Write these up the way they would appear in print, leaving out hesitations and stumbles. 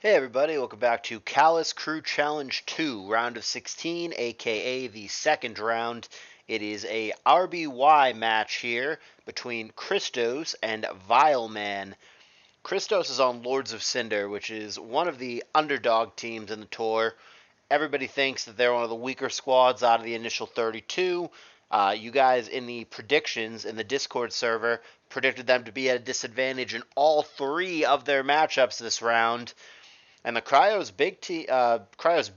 Hey everybody, welcome back to Callus Crew Challenge 2, round of 16, aka the second round. It is a RBY match here between Christos and Vileman. Christos is on Lords of Cinder, which is one of the underdog teams in the tour. Everybody thinks that they're one of the weaker squads out of the initial 32. You guys in the predictions in the Discord server predicted them to be at a disadvantage in all three of their matchups this round. And the Cryos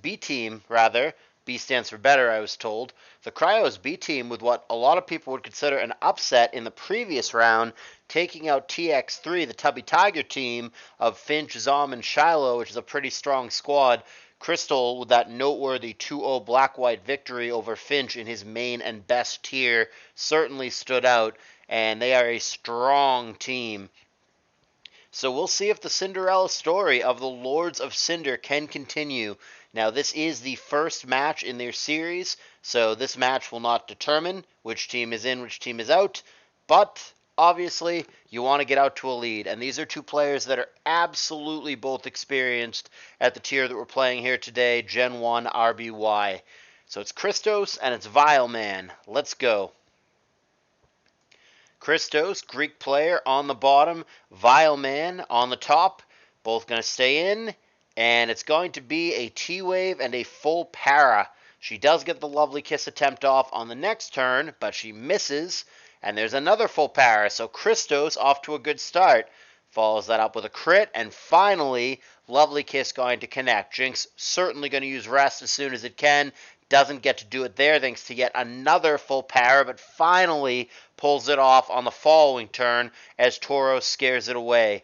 B team, rather, B stands for better, I was told. The Cryos B team, with what a lot of people would consider an upset in the previous round, taking out TX3, the Tubby Tiger team of Finch, Zom, and Shiloh, which is a pretty strong squad. Crystal, with that noteworthy 2-0 black-white victory over Finch in his main and best tier, certainly stood out, and they are a strong team. So we'll see if the Cinderella story of the Lords of Cinder can continue. Now, this is the first match in their series, so this match will not determine which team is in, which team is out, but obviously you want to get out to a lead, and these are two players that are absolutely both experienced at the tier that we're playing here today, Gen 1 RBY. So it's Christos and it's Vileman. Let's go. Christos, Greek player, on the bottom. Vileman on the top. Both going to stay in. And it's going to be a T-Wave and a full para. She does get the lovely kiss attempt off on the next turn, but she misses. And there's another full para. So Christos off to a good start. Follows that up with a crit. And finally, lovely kiss going to connect. Jinx certainly going to use rest as soon as it can. Doesn't get to do it there thanks to yet another full para, but finally pulls it off on the following turn as Tauros scares it away.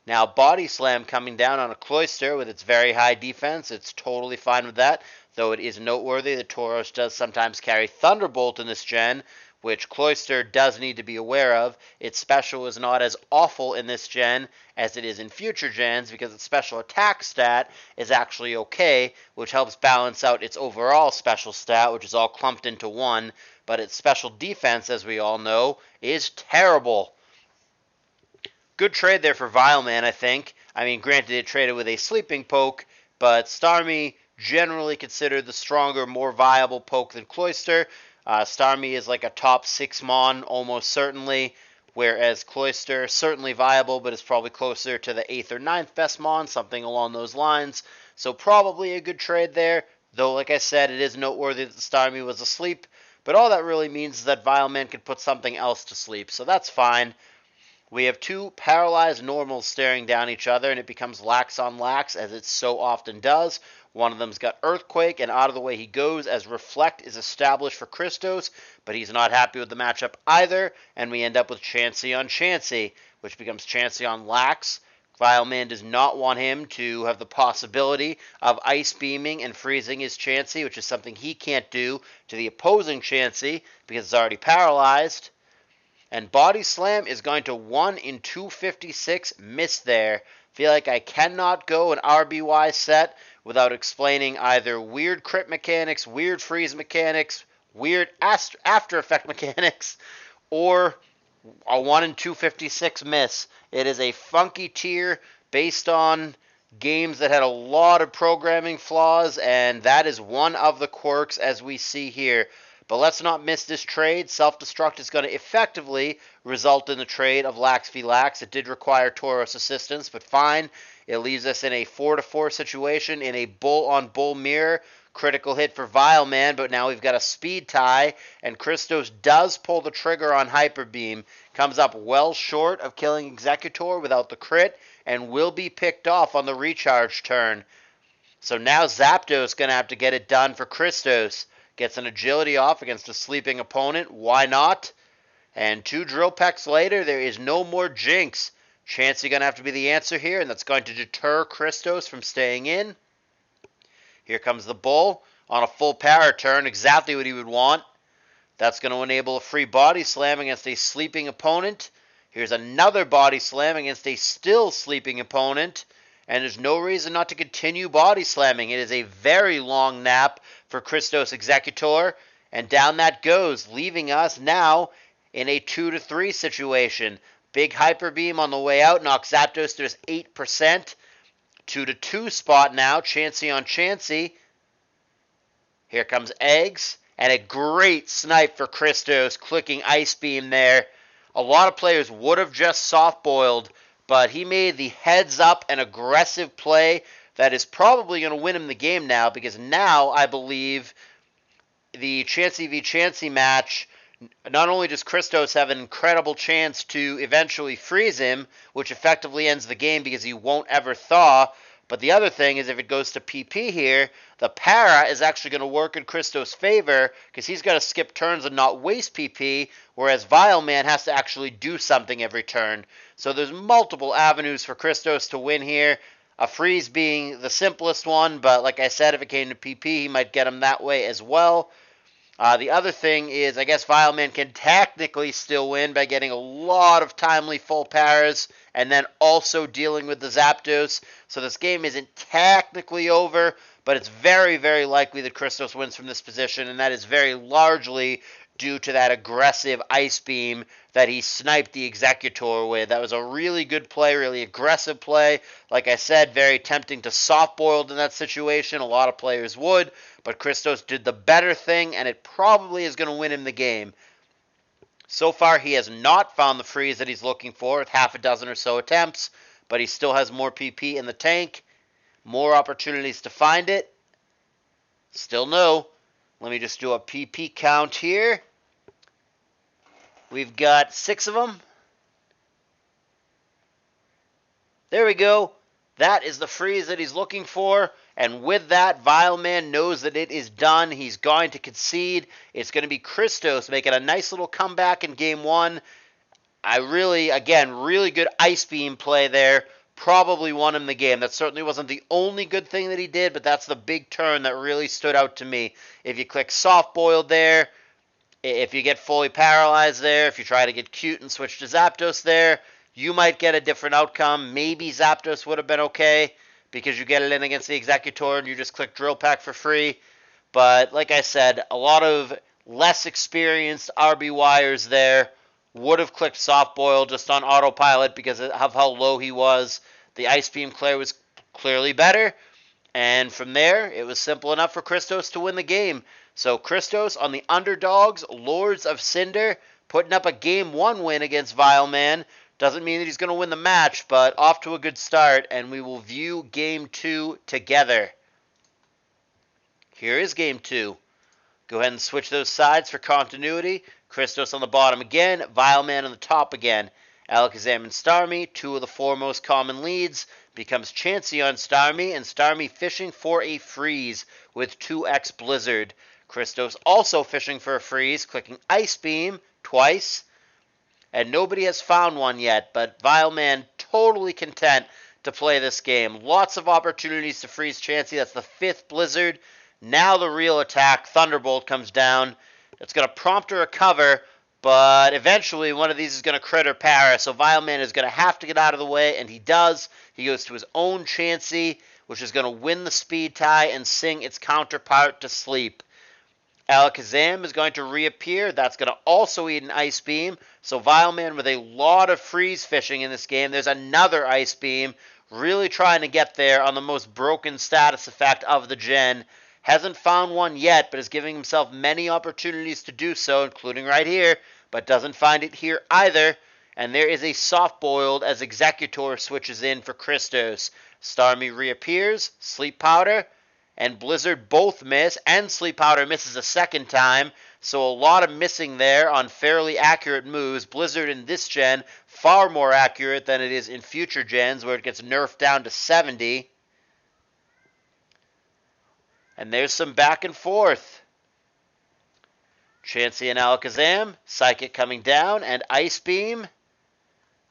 Now Body Slam coming down on a Cloister with its very high defense. It's totally fine with that, though it is noteworthy that Tauros does sometimes carry Thunderbolt in this gen, which Cloister does need to be aware of. Its special is not as awful in this gen as it is in future gens because its special attack stat is actually okay, which helps balance out its overall special stat, which is all clumped into one, but its special defense, as we all know, is terrible. Good trade there for Vileman, I think. I mean, granted it traded with a sleeping poke, but Starmie generally considered the stronger, more viable poke than Cloister. Starmie is like a top 6 mon, almost certainly, whereas Cloister, certainly viable, but is probably closer to the 8th or 9th best mon, something along those lines. So probably a good trade there, though like I said, it is noteworthy that Starmie was asleep, but all that really means is that Vileman could put something else to sleep, so that's fine. We have two paralyzed normals staring down each other, and it becomes lax on lax, as it so often does. One of them's got Earthquake, and out of the way he goes, as Reflect is established for Christos, but he's not happy with the matchup either, and we end up with Chansey on Chansey, which becomes Chansey on Lax. Vileman does not want him to have the possibility of Ice Beaming and freezing his Chansey, which is something he can't do to the opposing Chansey, because it's already paralyzed. And Body Slam is going to 1 in 256 miss there. Feel like I cannot go an RBY set without explaining either weird crit mechanics, weird freeze mechanics, weird after effect mechanics, or a 1 in 256 miss. It is a funky tier based on games that had a lot of programming flaws, and that is one of the quirks as we see here. But let's not miss this trade. Self-destruct is going to effectively result in the trade of Lax v Lax. It did require Tauros assistance, but fine. It leaves us in a 4-4 situation in a bull-on-bull mirror. Critical hit for Vileman, but now we've got a speed tie, and Christos does pull the trigger on Hyper Beam. Comes up well short of killing Executor without the crit, and will be picked off on the recharge turn. So now Zapdos going to have to get it done for Christos. Gets an agility off against a sleeping opponent. Why not? And 2 drill pecks later, there is no more Jinx. Chansey going to have to be the answer here, and that's going to deter Christos from staying in. Here comes the Bull on a full para turn, exactly what he would want. That's going to enable a free Body Slam against a sleeping opponent. Here's another Body Slam against a still sleeping opponent. And there's no reason not to continue Body Slamming. It is a very long nap for Christos Executor, and down that goes, leaving us now in a 2-3 situation. Big Hyper Beam on the way out knocks Zapdos to just 8%. 2-2 spot now. Chansey on Chansey. Here comes Eggs. And a great snipe for Christos, clicking Ice Beam there. A lot of players would have just soft-boiled, but he made the heads-up and aggressive play that is probably going to win him the game now, because now I believe the Chansey v. Chansey match, not only does Christos have an incredible chance to eventually freeze him, which effectively ends the game because he won't ever thaw, but the other thing is if it goes to PP here, the para is actually going to work in Christos' favor because he's got to skip turns and not waste PP, whereas Vileman has to actually do something every turn. So there's multiple avenues for Christos to win here. A freeze being the simplest one, but like I said, if it came to PP, he might get him that way as well. The other thing is, I guess Vileman can technically still win by getting a lot of timely full paras and then also dealing with the Zapdos. So this game isn't technically over, but it's very, very likely that Christos wins from this position, and that is very largely due to that aggressive Ice Beam that he sniped the Executor with. That was a really good play, really aggressive play. Like I said, very tempting to soft-boiled in that situation. A lot of players would, but Christos did the better thing, and it probably is going to win him the game. So far, he has not found the freeze that he's looking for with half a dozen or so attempts, but he still has more PP in the tank, more opportunities to find it. Still no. Let me just do a PP count here. We've got 6 of them. There we go. That is the freeze that he's looking for. And with that, Vileman knows that it is done. He's going to concede. It's going to be Christos making a nice little comeback in Game 1. Really good Ice Beam play there. Probably won him the game. That certainly wasn't the only good thing that he did, but that's the big turn that really stood out to me. If you click Soft Boiled there, if you get fully paralyzed there, if you try to get cute and switch to Zapdos there, you might get a different outcome. Maybe Zapdos would have been okay because you get it in against the Executor and you just click Drill Pack for free. But like I said, a lot of less experienced RBYers there would have clicked Soft Boil just on autopilot because of how low he was. The Ice Beam Clay was clearly better. And from there, it was simple enough for Christos to win the game. So Christos on the underdogs, Lords of Cinder, putting up a Game 1 win against Vileman. Doesn't mean that he's going to win the match, but off to a good start. And we will view Game 2 together. Here is Game 2. Go ahead and switch those sides for continuity. Christos on the bottom again, Vileman on the top again. Alakazam and Starmie, 2 of the 4 most common leads, becomes Chansey on Starmie, and Starmie fishing for a freeze with 2x Blizzard. Christos also fishing for a freeze, clicking Ice Beam twice, and nobody has found one yet, but Vileman totally content to play this game. Lots of opportunities to freeze Chansey. That's the 5th Blizzard. Now the real attack, Thunderbolt, comes down. It's going to prompt a recover, but eventually one of these is going to crit or para, so Vileman is going to have to get out of the way, and he does. He goes to his own Chansey, which is going to win the speed tie and sing its counterpart to sleep. Alakazam is going to reappear. That's going to also eat an Ice Beam, so Vileman with a lot of freeze fishing in this game. There's another Ice Beam, really trying to get there on the most broken status effect of the gen. Hasn't found one yet, but is giving himself many opportunities to do so, including right here, but doesn't find it here either. And there is a soft-boiled as Executor switches in for Christos. Starmie reappears, Sleep Powder, and Blizzard both miss, and Sleep Powder misses a second time, so a lot of missing there on fairly accurate moves. Blizzard in this gen, far more accurate than it is in future gens, where it gets nerfed down to 70. And there's some back and forth. Chansey and Alakazam, Psychic coming down, and Ice Beam.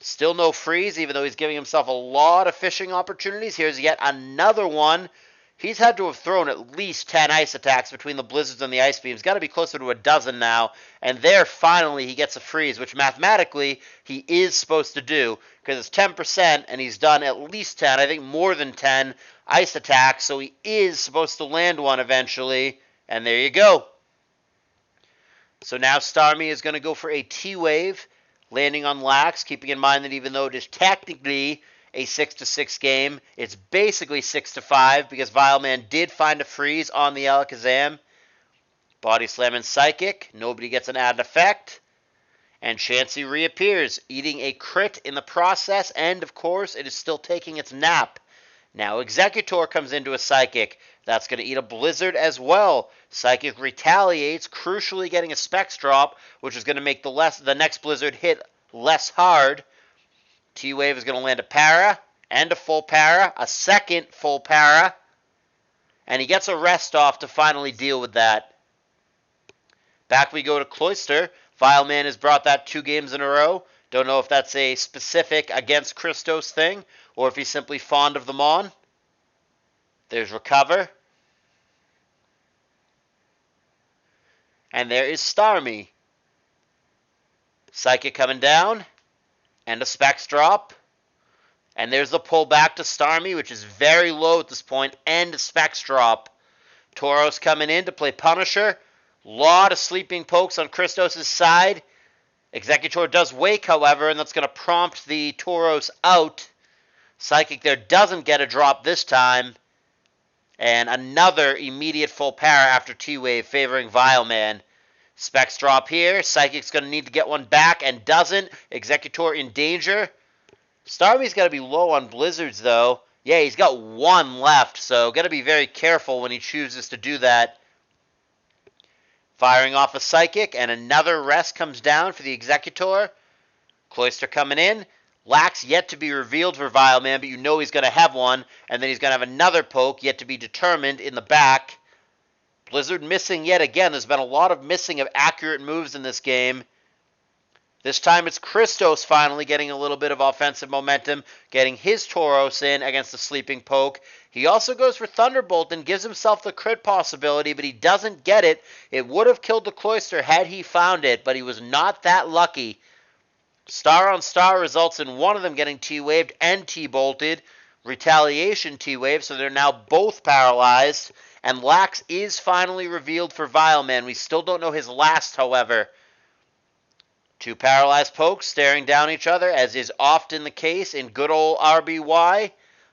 Still no freeze, even though he's giving himself a lot of fishing opportunities. Here's yet another one. He's had to have thrown at least 10 ice attacks between the Blizzards and the Ice Beams. Got to be closer to a dozen now. And there, finally, he gets a freeze, which mathematically he is supposed to do, because it's 10%, and he's done at least 10, I think more than 10 ice attacks, so he is supposed to land one eventually. And there you go. So now Starmie is going to go for a T-Wave, landing on Lax, keeping in mind that even though it is technically a 6-6 game. It's basically 6-5 because Vileman did find a freeze on the Alakazam. Body Slam and Psychic. Nobody gets an added effect. And Chansey reappears, eating a crit in the process, and of course, it is still taking its nap. Now Executor comes into a Psychic. That's going to eat a Blizzard as well. Psychic retaliates, crucially getting a Specs drop, which is going to make the next Blizzard hit less hard. T-Wave is going to land a Para, and a full Para, a second full Para, and he gets a rest off to finally deal with that. Back we go to Cloyster. Vileman has brought that 2 games in a row. Don't know if that's a specific against Christos thing, or if he's simply fond of them on. There's Recover. And there is Starmie. Psychic coming down. And a Specs drop. And there's the pull back to Starmie, which is very low at this point, and a Specs drop. Tauros coming in to play Punisher. Lot of sleeping pokes on Christos' side. Executor does wake, however, and that's going to prompt the Tauros out. Psychic there doesn't get a drop this time. And another immediate full Para after T-Wave favoring Vileman. Specs drop here. Psychic's going to need to get one back and doesn't. Executor in danger. Starmie's got to be low on Blizzards, though. Yeah, he's got 1 left, so got to be very careful when he chooses to do that. Firing off a Psychic, and another rest comes down for the Executor. Cloyster coming in. Lax yet to be revealed for Vileman, but you know he's going to have one. And then he's going to have another poke yet to be determined in the back. Blizzard missing yet again. There's been a lot of missing of accurate moves in this game. This time it's Christos finally getting a little bit of offensive momentum, getting his Tauros in against the sleeping poke. He also goes for Thunderbolt and gives himself the crit possibility, but he doesn't get it. It would have killed the Cloyster had he found it, but he was not that lucky. Star on star results in one of them getting T-waved and T-bolted. Retaliation T-wave, so they're now both paralyzed. And Lax is finally revealed for Vileman. We still don't know his last, however. 2 paralyzed pokes staring down each other, as is often the case in good old RBY.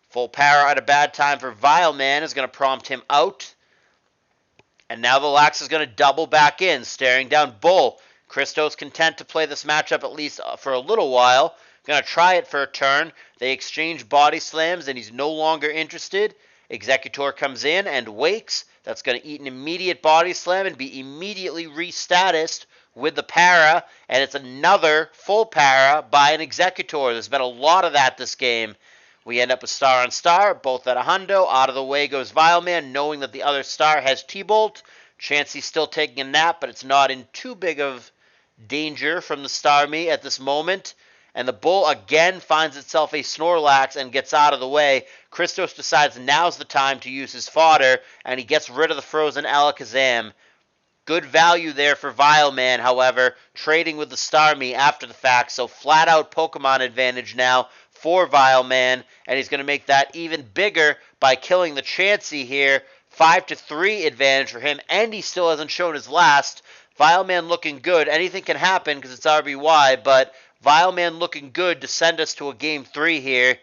Full para at a bad time for Vileman is going to prompt him out. And now the Lax is going to double back in, staring down Bull. Christos content to play this matchup at least for a little while. Going to try it for a turn. They exchange body slams, and he's no longer interested. Executor comes in and wakes. That's going to eat an immediate body slam and be immediately restatused with the para. And it's another full para by an Executor. There's been a lot of that this game. We end up with star on star, both at a hundo. Out of the way goes Vileman, knowing that the other star has T-Bolt. Chansey's still taking a nap, but it's not in too big of danger from the Starmie at this moment. And the Bull again finds itself a Snorlax and gets out of the way. Christos decides now's the time to use his fodder, and he gets rid of the frozen Alakazam. Good value there for Vileman, however, trading with the Starmie after the fact, so flat-out Pokemon advantage now for Vileman, and he's going to make that even bigger by killing the Chansey here. 5-3 advantage for him, and he still hasn't shown his last. Vileman looking good. Anything can happen because it's RBY, but Vileman looking good to send us to a Game 3 here.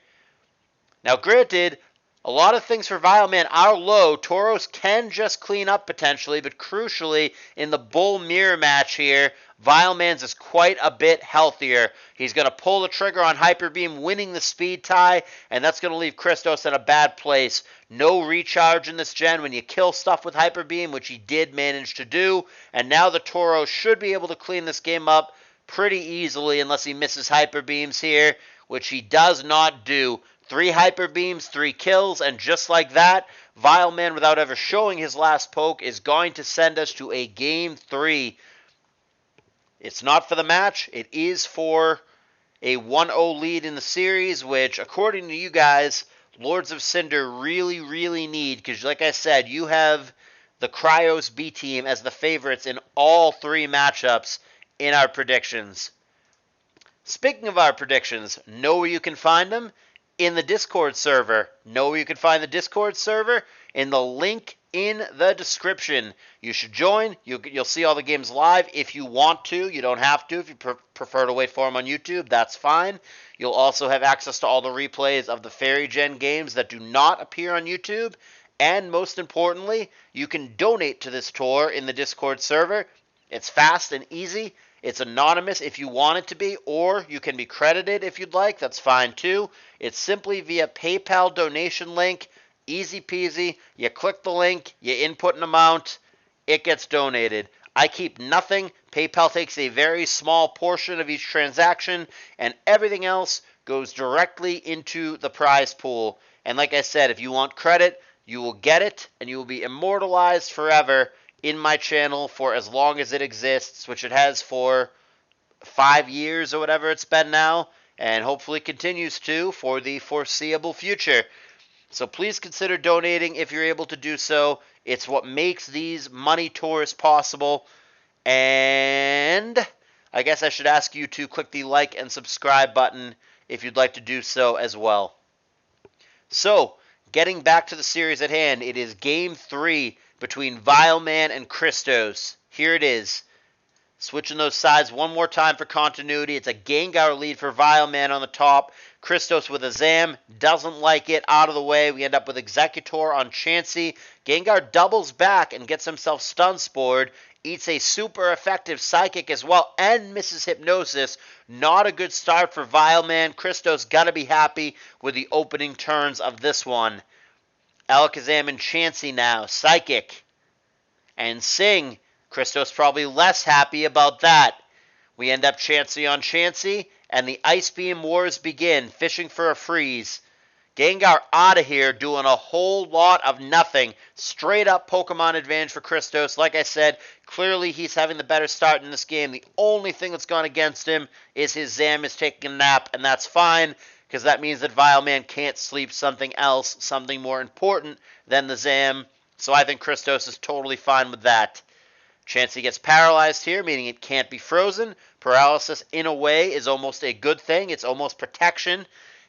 Now, granted, a lot of things for Vileman are low. Tauros can just clean up potentially, but crucially, in the Bull Mirror match here, Vileman's is quite a bit healthier. He's going to pull the trigger on Hyper Beam, winning the speed tie, and that's going to leave Christos in a bad place. No recharge in this gen when you kill stuff with Hyper Beam, which he did manage to do, and now the Tauros should be able to clean this game up pretty easily unless he misses Hyper Beams here, which he does not do. 3 Hyper Beams, 3 kills, and just like that, Vileman, without ever showing his last poke, is going to send us to a Game 3. It's not for the match. It is for a 1-0 lead in the series, which, according to you guys, Lords of Cinder really, really need, because like I said, you have the Cryos B team as the favorites in all 3 matchups in our predictions. Speaking of our predictions, know where you can find them. in the Discord server. Know where you can find the Discord server? In the link in the description. You should join. You'll see all the games live if you want to. You don't have to. If you prefer to wait for them on YouTube, that's fine. You'll also have access to all the replays of the Fairy Gen games that do not appear on YouTube. And most importantly, you can donate to this tour in the Discord server. It's fast and easy. It's anonymous if you want it to be, or you can be credited if you'd like. That's fine too. It's simply via PayPal donation link. Easy peasy. You click the link, you input an amount, it gets donated. I keep nothing. PayPal takes a very small portion of each transaction, and everything else goes directly into the prize pool. And like I said, if you want credit, you will get it, and you will be immortalized forever in my channel for as long as it exists, which it has for 5 years or whatever it's been now, and hopefully continues to for the foreseeable future. So please consider donating if you're able to do so. It's what makes these money tours possible. And I guess I should ask you to click the like and subscribe button if you'd like to do so as well. So, getting back to the series at hand, it is Game 3 between Vileman and Christos. Here it is. Switching those sides one more time for continuity. It's a Gengar lead for Vileman on the top. Christos with a Zam. Doesn't like it. Out of the way. We end up with Executor on Chansey. Gengar doubles back and gets himself Stun Spored. Eats a super effective Psychic as well and misses Hypnosis. Not a good start for Vileman. Christos gotta be happy with the opening turns of this one. Alakazam and Chansey now. Psychic. And Sing. Christos probably less happy about that. We end up Chansey on Chansey, and the Ice Beam Wars begin, fishing for a freeze. Gengar out of here doing a whole lot of nothing. Straight up Pokemon advantage for Christos. Like I said, clearly he's having the better start in this game. The only thing that's gone against him is his Zam is taking a nap, and that's fine, because that means that Vileman can't sleep something else, something more important than the Zam. So I think Christos is totally fine with that. Chansey gets paralyzed here, meaning it can't be frozen. Paralysis, in a way, is almost a good thing. It's almost protection.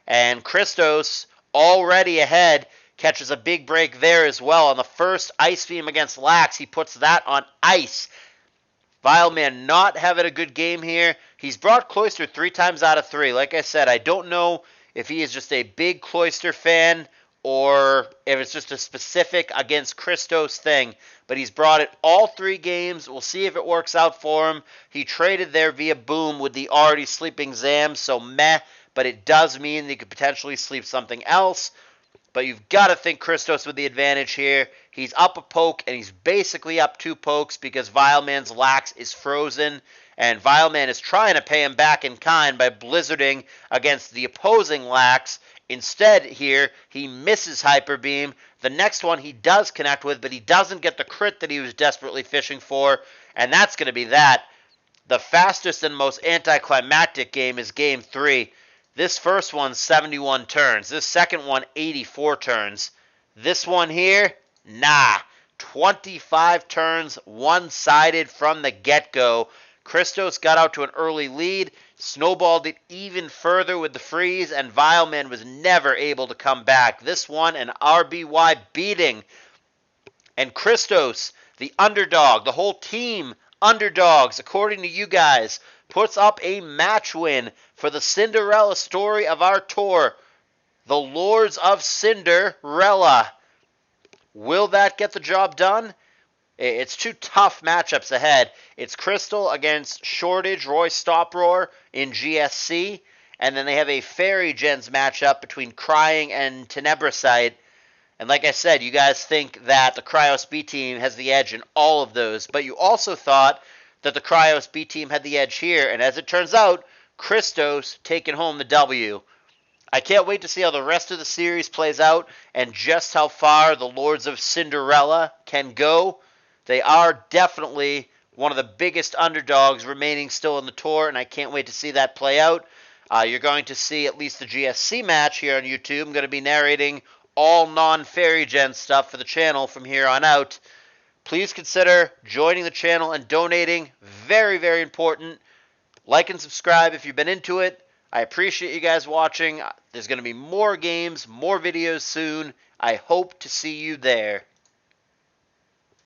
And Christos, already ahead, catches a big break there as well. On the first Ice Beam against Lax, he puts that on ice. Vileman not having a good game here. He's brought Cloyster 3 times out of 3. Like I said, I don't know if he is just a big Cloyster fan or if it's just a specific against Christos thing. But he's brought it all 3 games. We'll see if it works out for him. He traded there via Boom with the already sleeping Zam, so meh. But it does mean that he could potentially sleep something else. But you've got to think Christos with the advantage here. He's up a poke, and he's basically up 2 pokes because Vileman's Lax is frozen. And Vileman is trying to pay him back in kind by blizzarding against the opposing Lax. Instead, here, he misses Hyper Beam. The next one he does connect with, but he doesn't get the crit that he was desperately fishing for. And that's going to be that. The fastest and most anticlimactic game is Game 3. This first one's 71 turns. This second one, 84 turns. This one here, nah. 25 turns, one-sided from the get-go. Christos got out to an early lead, snowballed it even further with the freeze, and Vileman was never able to come back. This one, an RBY beating. And Christos, the underdog, the whole team underdogs, according to you guys, puts up a match win for the Cinderella story of our tour. The Lords of Cinderella. Will that get the job done? It's 2 tough matchups ahead. It's Crystal against Shortage, Roy Stoproar in GSC. And then they have a Fairy Gens matchup between Crying and Tenebricite. And like I said, you guys think that the Cryos B team has the edge in all of those. But you also thought that the Cryos B team had the edge here. And as it turns out, Christos taking home the W. I can't wait to see how the rest of the series plays out and just how far the Lords of Cinderella can go. They are definitely one of the biggest underdogs remaining still in the tour, and I can't wait to see that play out. You're going to see at least the GSC match here on YouTube. I'm going to be narrating all non-Fairy Gen stuff for the channel from here on out. Please consider joining the channel and donating. Very, very important. Like and subscribe if you've been into it. I appreciate you guys watching. There's going to be more games, more videos soon. I hope to see you there.